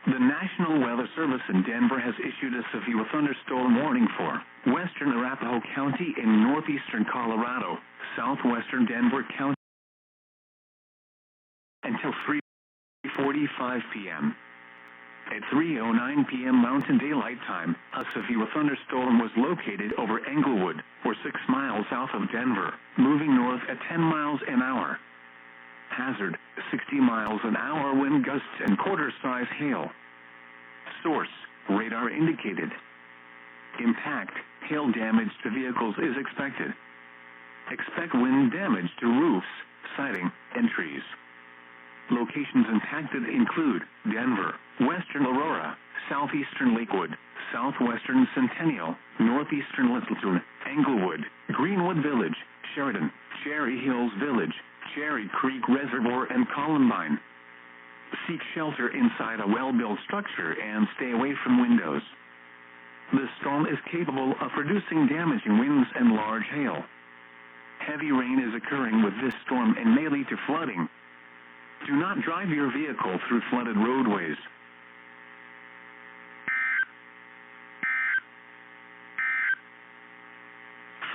The National Weather Service in Denver has issued a severe thunderstorm warning for western Arapahoe County in northeastern Colorado, southwestern Denver County until 3:45 p.m. At 3:09 p.m. Mountain Daylight Time, a severe thunderstorm was located over Englewood, or 6 miles south of Denver, moving north at 10 miles an hour. Hazard, 60 miles an hour wind gusts and quarter-size hail. Source, radar indicated. Impact, hail damage to vehicles is expected. Expect wind damage to roofs, siding, and trees. Locations impacted include Denver, western Aurora, southeastern Lakewood, southwestern Centennial, northeastern Littleton, Englewood, Greenwood Village, Sheridan, Cherry Hills Village, Cherry Creek Reservoir and Columbine. Seek shelter inside a well-built structure and stay away from windows. The storm is capable of producing damaging winds and large hail. Heavy rain is occurring with this storm and may lead to flooding. Do not drive your vehicle through flooded roadways.